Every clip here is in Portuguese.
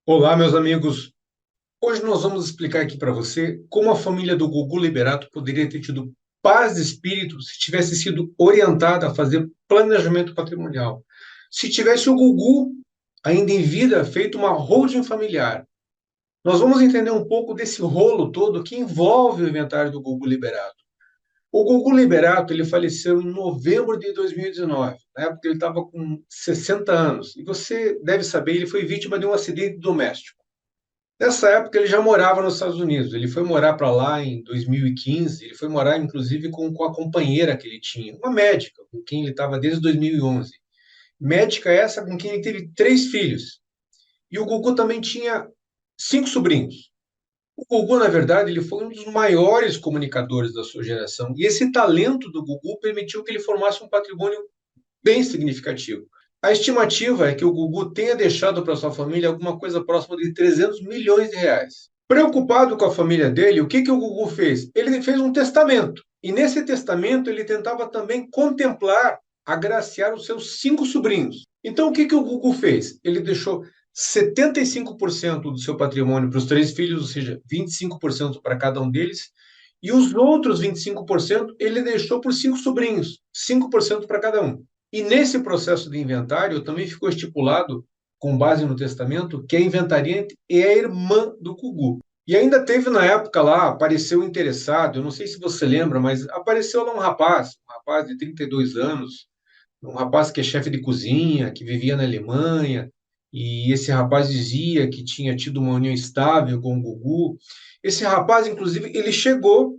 Olá, meus amigos. Hoje nós vamos explicar aqui para você como a família do Gugu Liberato poderia ter tido paz de espírito se tivesse sido orientada a fazer planejamento patrimonial. Se tivesse o Gugu ainda em vida feito uma holding familiar. Nós vamos entender um pouco desse rolo todo que envolve o inventário do Gugu Liberato. O Gugu Liberato ele faleceu em novembro de 2019. Na época ele estava com 60 anos. E você deve saber, ele foi vítima de um acidente doméstico. Nessa época, ele já morava nos Estados Unidos. Ele foi morar para lá em 2015. Ele foi morar, inclusive, com a companheira que ele tinha, uma médica, com quem ele estava desde 2011. Médica essa com quem ele teve três filhos. E o Gugu também tinha cinco sobrinhos. O Gugu, na verdade, ele foi um dos maiores comunicadores da sua geração. E esse talento do Gugu permitiu que ele formasse um patrimônio bem significativo. A estimativa é que o Gugu tenha deixado para sua família alguma coisa próxima de 300 milhões de reais. Preocupado com a família dele, o que o Gugu fez? Ele fez um testamento. E nesse testamento ele tentava também contemplar, agraciar os seus cinco sobrinhos. Então o que o Gugu fez? Ele deixou 75% do seu patrimônio para os três filhos, ou seja, 25% para cada um deles, e os outros 25% ele deixou para os cinco sobrinhos, 5% para cada um. E nesse processo de inventário também ficou estipulado, com base no testamento, que a inventariante é a irmã do Gugu. E ainda teve na época lá, apareceu interessado, eu não sei se você lembra, mas apareceu lá um rapaz de 32 anos, um rapaz que é chefe de cozinha, que vivia na Alemanha, e esse rapaz dizia que tinha tido uma união estável com o Gugu. Esse rapaz, inclusive, ele chegou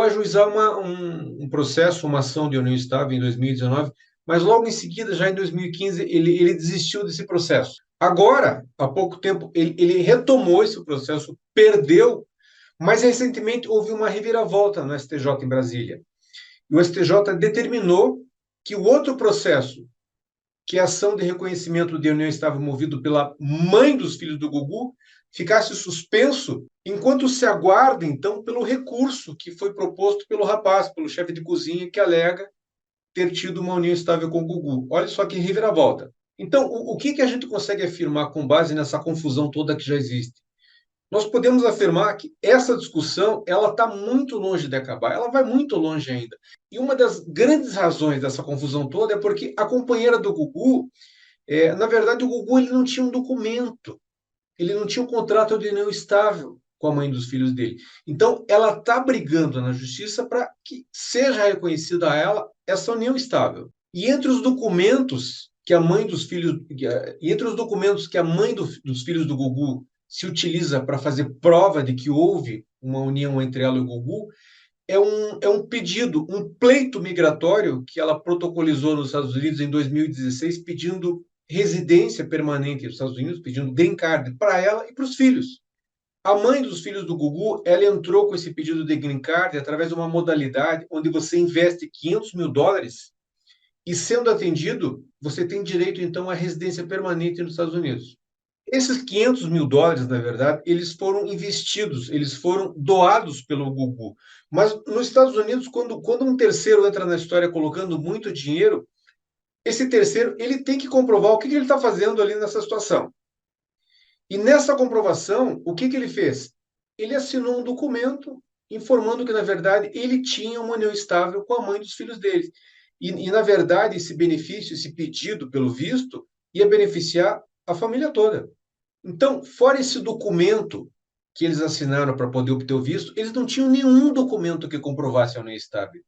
a ajuizar um processo, uma ação de união estável em 2019, mas logo em seguida, já em 2015, ele desistiu desse processo. Agora, há pouco tempo, ele retomou esse processo, perdeu, mas recentemente houve uma reviravolta no STJ em Brasília. E o STJ determinou que o outro processo, que é a ação de reconhecimento de união estável movido pela mãe dos filhos do Gugu, ficasse suspenso enquanto se aguarda, então, pelo recurso que foi proposto pelo rapaz, pelo chefe de cozinha, que alega ter tido uma união estável com o Gugu. Olha só que reviravolta. Então, o que a gente consegue afirmar com base nessa confusão toda que já existe? Nós podemos afirmar que essa discussão ela está muito longe de acabar, ela vai muito longe ainda. E uma das grandes razões dessa confusão toda é porque a companheira do Gugu, na verdade, o Gugu ele não tinha um documento, ele não tinha um contrato de união estável com a mãe dos filhos dele. Então, ela está brigando na justiça para que seja reconhecida a ela essa união estável. E entre os documentos que a mãe dos filhos, e entre os documentos que a mãe dos filhos do Gugu se utiliza para fazer prova de que houve uma união entre ela e o Gugu, é um pedido, um pleito migratório que ela protocolizou nos Estados Unidos em 2016, pedindo residência permanente nos Estados Unidos, pedindo green card para ela e para os filhos. A mãe dos filhos do Gugu, ela entrou com esse pedido de green card através de uma modalidade onde você investe 500 mil dólares e, sendo atendido, você tem direito, então, à residência permanente nos Estados Unidos. Esses 500 mil dólares, na verdade, eles foram investidos, eles foram doados pelo Gugu. Mas nos Estados Unidos, quando um terceiro entra na história colocando muito dinheiro, esse terceiro ele tem que comprovar o que ele está fazendo ali nessa situação. E nessa comprovação, o que ele fez? Ele assinou um documento informando que, na verdade, ele tinha uma união estável com a mãe dos filhos dele. Na verdade, esse benefício, esse pedido pelo visto, ia beneficiar a família toda. Então, fora esse documento que eles assinaram para poder obter o visto, eles não tinham nenhum documento que comprovasse a união estável.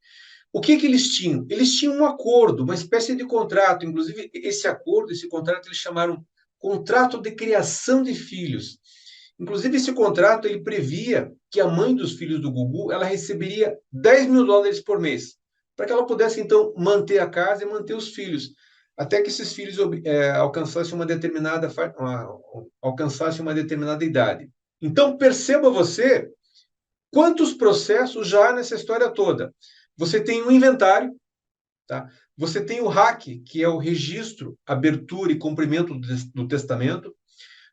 O que eles tinham? Eles tinham um acordo, uma espécie de contrato. Inclusive, esse acordo, esse contrato, eles chamaram contrato de criação de filhos. Inclusive, esse contrato ele previa que a mãe dos filhos do Gugu ela receberia 10 mil dólares por mês, para que ela pudesse, então, manter a casa e manter os filhos, até que esses filhos alcançassem uma determinada idade. Então, perceba você quantos processos já há nessa história toda. Você tem um inventário, tá? Você tem o RAC, que é o registro, abertura e cumprimento do testamento.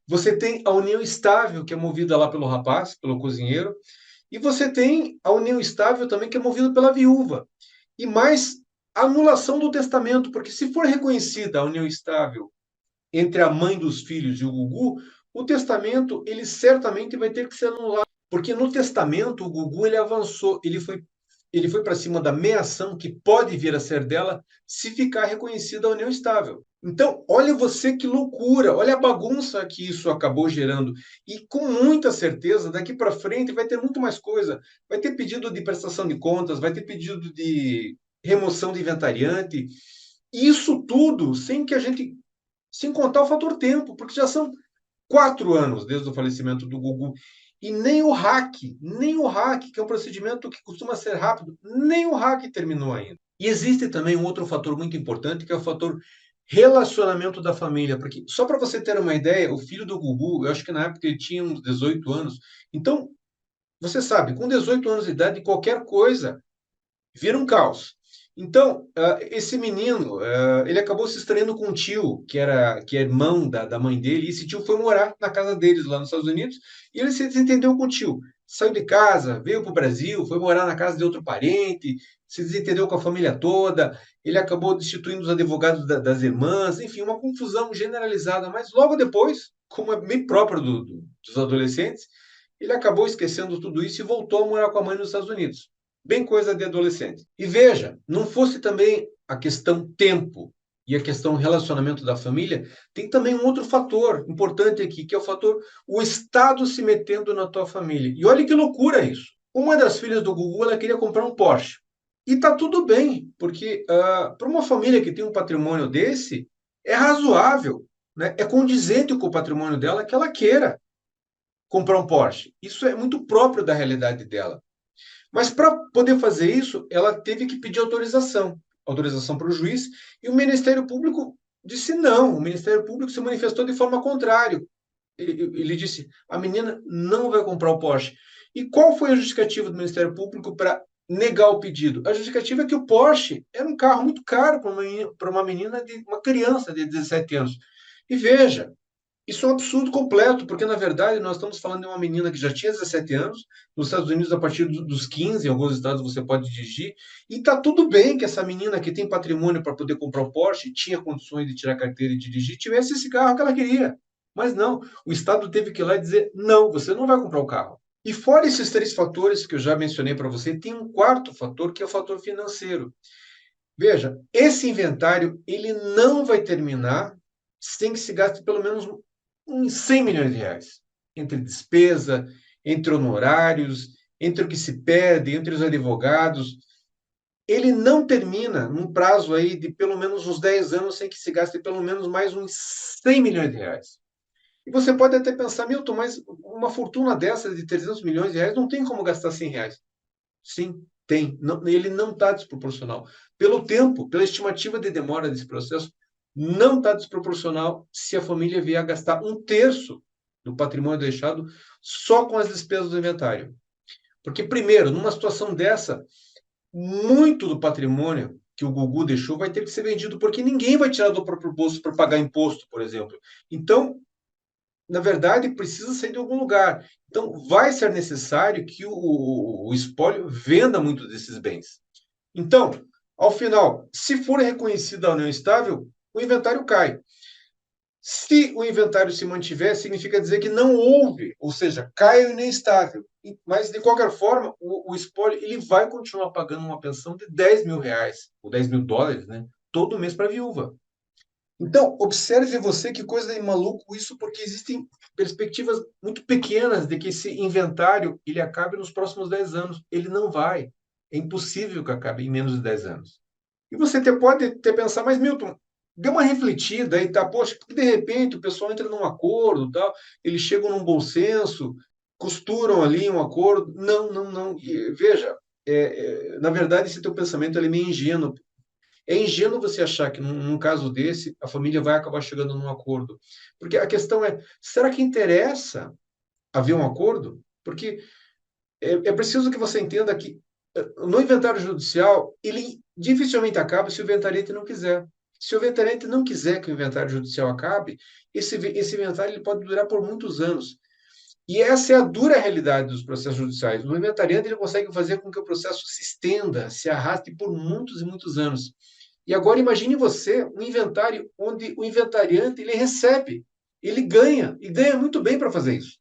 Você tem a união estável, que é movida lá pelo rapaz, pelo cozinheiro. E você tem a união estável também, que é movida pela viúva. E mais a anulação do testamento, porque se for reconhecida a união estável entre a mãe dos filhos e o Gugu, o testamento, ele certamente vai ter que ser anulado, porque no testamento o Gugu ele avançou, ele foi para cima da meação que pode vir a ser dela se ficar reconhecida a união estável. Então, olha você que loucura, olha a bagunça que isso acabou gerando. E com muita certeza, daqui para frente vai ter muito mais coisa. Vai ter pedido de prestação de contas, vai ter pedido de remoção de inventariante. E isso tudo sem que a gente, sem contar o fator tempo, porque já são 4 anos desde o falecimento do Gugu. E nem o hack, que é um procedimento que costuma ser rápido, nem o hack terminou ainda. E existe também um outro fator muito importante, que é o fator relacionamento da família. Porque, só para você ter uma ideia, o filho do Gugu, eu acho que na época ele tinha uns 18 anos. Então, você sabe, com 18 anos de idade, qualquer coisa vira um caos. Então, esse menino, ele acabou se estranhando com um tio, que é irmão da mãe dele, e esse tio foi morar na casa deles lá nos Estados Unidos, e ele se desentendeu com o tio. Saiu de casa, veio para o Brasil, foi morar na casa de outro parente, se desentendeu com a família toda, ele acabou destituindo os advogados das irmãs, enfim, uma confusão generalizada, mas logo depois, como é bem próprio dos adolescentes, ele acabou esquecendo tudo isso e voltou a morar com a mãe nos Estados Unidos. Bem coisa de adolescente. E veja, não fosse também a questão tempo e a questão relacionamento da família, tem também um outro fator importante aqui, que é o fator o Estado se metendo na tua família. E olha que loucura isso. Uma das filhas do Gugu, ela queria comprar um Porsche. E tá tudo bem, porque para uma família que tem um patrimônio desse, é razoável, né? É condizente com o patrimônio dela que ela queira comprar um Porsche. Isso é muito próprio da realidade dela. Mas para poder fazer isso, ela teve que pedir autorização para o juiz, e o Ministério Público disse não. O Ministério Público se manifestou de forma contrária. Ele disse: a menina não vai comprar o Porsche. E qual foi a justificativa do Ministério Público para negar o pedido? A justificativa é que o Porsche era um carro muito caro para uma menina, uma criança de 17 anos. E veja, isso é um absurdo completo, porque na verdade nós estamos falando de uma menina que já tinha 17 anos, nos Estados Unidos a partir dos 15, em alguns estados você pode dirigir, e está tudo bem que essa menina que tem patrimônio para poder comprar um Porsche, tinha condições de tirar carteira e dirigir, tivesse esse carro que ela queria. Mas não, o Estado teve que ir lá e dizer, não, você não vai comprar o carro. E fora esses três fatores que eu já mencionei para você, tem um quarto fator, que é o fator financeiro. Veja, esse inventário ele não vai terminar sem que se gaste pelo menos uns 100 milhões de reais, entre despesa, entre honorários, entre o que se pede, entre os advogados. Ele não termina num prazo aí de pelo menos uns 10 anos sem que se gaste pelo menos mais uns 100 milhões de reais. E você pode até pensar, Milton, mas uma fortuna dessa de 300 milhões de reais não tem como gastar 100 reais. Sim, tem. Não, ele não está desproporcional. Pelo tempo, pela estimativa de demora desse processo, não está desproporcional se a família vier a gastar um terço do patrimônio deixado só com as despesas do inventário. Porque, primeiro, numa situação dessa, muito do patrimônio que o Gugu deixou vai ter que ser vendido, porque ninguém vai tirar do próprio bolso para pagar imposto, por exemplo. Então, na verdade, precisa sair de algum lugar. Então, vai ser necessário que o espólio venda muitos desses bens. Então, ao final, se for reconhecida a união estável, o inventário cai. Se o inventário se mantiver, significa dizer que não houve, ou seja, cai a união estável. Mas, de qualquer forma, o espólio ele vai continuar pagando uma pensão de 10 mil reais, ou 10 mil dólares, né, todo mês para a viúva. Então, observe você que coisa de maluco isso, porque existem perspectivas muito pequenas de que esse inventário ele acabe nos próximos 10 anos. Ele não vai. É impossível que acabe em menos de 10 anos. E você pode ter pensado, mas Milton, dê uma refletida aí, tá? Poxa, porque de repente o pessoal entra num acordo, tal, eles chegam num bom senso, costuram ali um acordo. Não, não, não. E, veja, na verdade, esse teu pensamento ele é meio ingênuo. É ingênuo você achar que, num caso desse, a família vai acabar chegando num acordo. Porque a questão é, será que interessa haver um acordo? Porque é preciso que você entenda que no inventário judicial, ele dificilmente acaba se o inventariante não quiser. Se o inventariante não quiser que o inventário judicial acabe, esse inventário ele pode durar por muitos anos. E essa é a dura realidade dos processos judiciais. O inventariante ele consegue fazer com que o processo se estenda, se arraste por muitos e muitos anos. E agora imagine você um inventário onde o inventariante ele recebe Ele ganha, e ganha muito bem para fazer isso.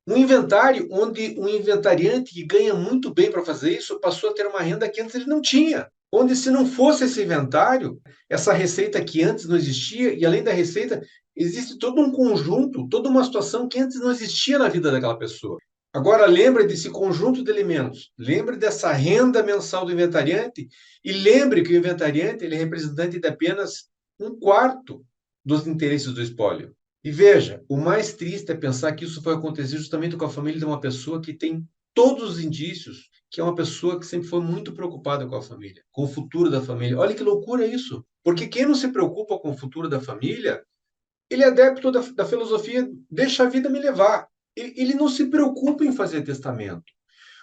Um inventário onde um inventariante que ganha muito bem para fazer isso passou a ter uma renda que antes ele não tinha. Onde, se não fosse esse inventário, essa receita que antes não existia, e além da receita, existe todo um conjunto, toda uma situação que antes não existia na vida daquela pessoa. Agora, lembre desse conjunto de elementos, lembre dessa renda mensal do inventariante e lembre que o inventariante ele é representante de apenas um quarto dos interesses do espólio. E veja, o mais triste é pensar que isso foi acontecer justamente com a família de uma pessoa que tem todos os indícios que é uma pessoa que sempre foi muito preocupada com a família, com o futuro da família. Olha que loucura isso! Porque quem não se preocupa com o futuro da família, ele é adepto da filosofia deixa a vida me levar. Ele não se preocupa em fazer testamento.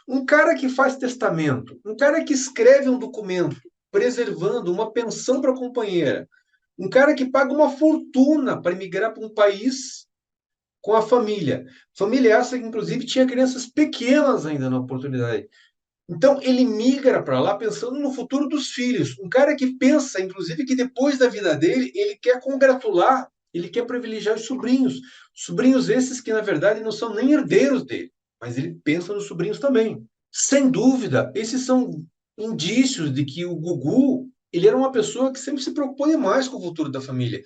Um cara que faz testamento, um cara que escreve um documento preservando uma pensão para a companheira, um cara que paga uma fortuna para emigrar para um país com a família. Família essa que, inclusive, tinha crianças pequenas ainda na oportunidade. Então, ele migra para lá pensando no futuro dos filhos. Um cara que pensa, inclusive, que depois da vida dele, ele quer congratular, ele quer privilegiar os sobrinhos. Sobrinhos esses que, na verdade, não são nem herdeiros dele, mas ele pensa nos sobrinhos também. Sem dúvida, esses são indícios de que o Gugu, ele era uma pessoa que sempre se preocupou demais com o futuro da família.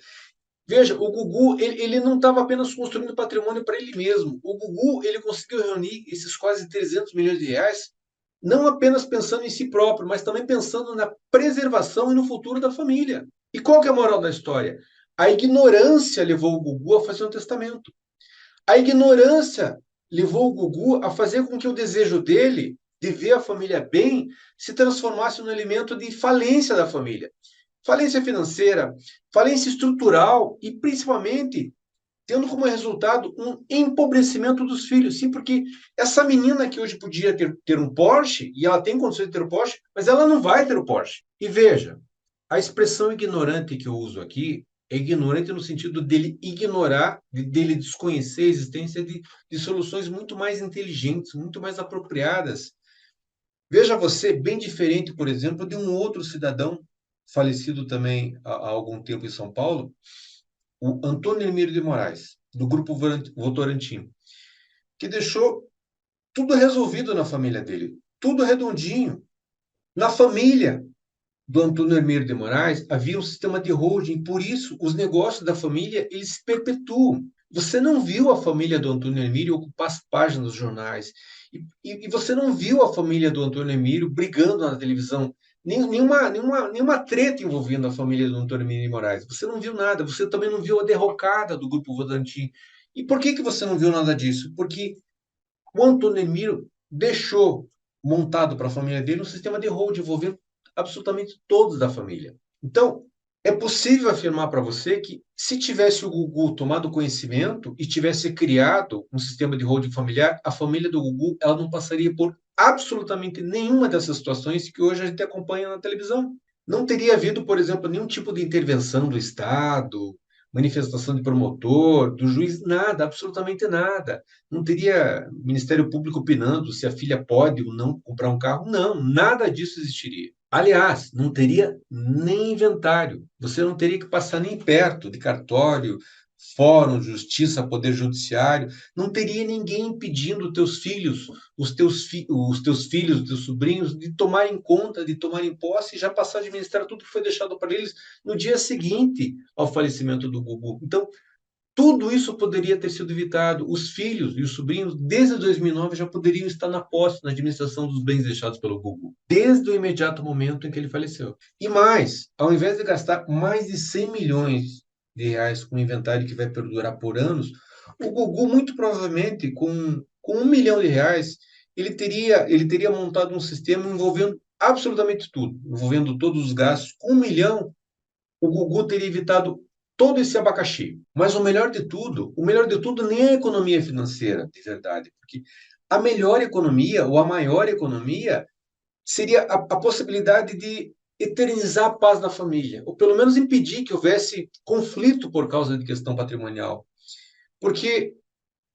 Veja, o Gugu, ele não estava apenas construindo patrimônio para ele mesmo. O Gugu, ele conseguiu reunir esses quase 300 milhões de reais, não apenas pensando em si próprio, mas também pensando na preservação e no futuro da família. E qual que é a moral da história? A ignorância levou o Gugu a fazer um testamento. A ignorância levou o Gugu a fazer com que o desejo dele de ver a família bem se transformasse no elemento de falência da família. Falência financeira, falência estrutural e, principalmente, tendo como resultado um empobrecimento dos filhos. Sim, porque essa menina que hoje podia ter um Porsche, e ela tem condições de ter o Porsche, mas ela não vai ter o Porsche. E veja, a expressão ignorante que eu uso aqui é ignorante no sentido dele ignorar, dele desconhecer a existência de soluções muito mais inteligentes, muito mais apropriadas. Veja você, bem diferente, por exemplo, de um outro cidadão falecido também há algum tempo em São Paulo, o Antônio Emílio de Moraes, do Grupo Votorantim, que deixou tudo resolvido na família dele, tudo redondinho. Na família do Antônio Emílio de Moraes havia um sistema de holding, por isso os negócios da família eles se perpetuam. Você não viu a família do Antônio Emílio ocupar as páginas dos jornais. E você não viu a família do Antônio Emílio brigando na televisão. Nenhuma treta envolvendo a família do Antônio Emílio de Moraes. Você não viu nada. Você também não viu a derrocada do Grupo Votorantim. E por que você não viu nada disso? Porque o Antônio Emílio deixou montado para a família dele um sistema de holding envolvendo absolutamente todos da família. Então, é possível afirmar para você que se tivesse o Gugu tomado conhecimento e tivesse criado um sistema de holding familiar, a família do Gugu ela não passaria por absolutamente nenhuma dessas situações que hoje a gente acompanha na televisão. Não teria havido, por exemplo, nenhum tipo de intervenção do Estado, manifestação de promotor, do juiz, nada, absolutamente nada. Não teria Ministério Público opinando se a filha pode ou não comprar um carro. Não, nada disso existiria. Aliás, não teria nem inventário. Você não teria que passar nem perto de cartório, fórum, justiça, poder judiciário. Não teria ninguém impedindo teus filhos, os teus filhos, os teus sobrinhos, de tomarem conta, de tomarem posse e já passar a administrar tudo que foi deixado para eles no dia seguinte ao falecimento do Gugu. Então, tudo isso poderia ter sido evitado. Os filhos e os sobrinhos, desde 2009, já poderiam estar na posse, na administração dos bens deixados pelo Gugu, desde o imediato momento em que ele faleceu. E mais, ao invés de gastar mais de 100 milhões de reais com um inventário que vai perdurar por anos, o Gugu, muito provavelmente, com 1 milhão de reais, ele teria montado um sistema envolvendo absolutamente tudo, envolvendo todos os gastos. Com 1 milhão, o Gugu teria evitado todo esse abacaxi. Mas o melhor de tudo nem é a economia financeira, de verdade, porque a melhor economia, ou a maior economia, seria a possibilidade de eternizar a paz na família, ou pelo menos impedir que houvesse conflito por causa de questão patrimonial. Porque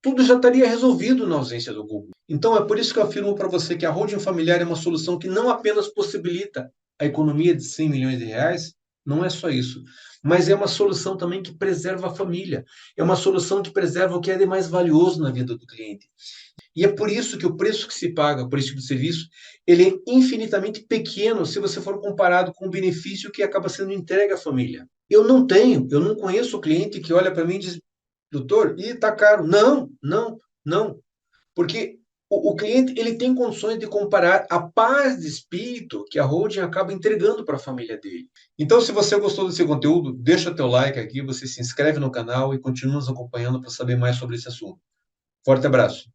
tudo já estaria resolvido na ausência do Google. Então, é por isso que eu afirmo para você que a holding familiar é uma solução que não apenas possibilita a economia de 100 milhões de reais, Não é só isso, mas é uma solução também que preserva a família, é uma solução que preserva o que é de mais valioso na vida do cliente. E é por isso que o preço que se paga por esse tipo de serviço, ele é infinitamente pequeno se você for comparado com o benefício que acaba sendo entregue à família. Eu não conheço o cliente que olha para mim e diz, doutor, e tá caro. Não, não, não. Porque o cliente ele tem condições de comparar a paz de espírito que a holding acaba entregando para a família dele. Então, se você gostou desse conteúdo, deixa teu like aqui, você se inscreve no canal e continua nos acompanhando para saber mais sobre esse assunto. Forte abraço.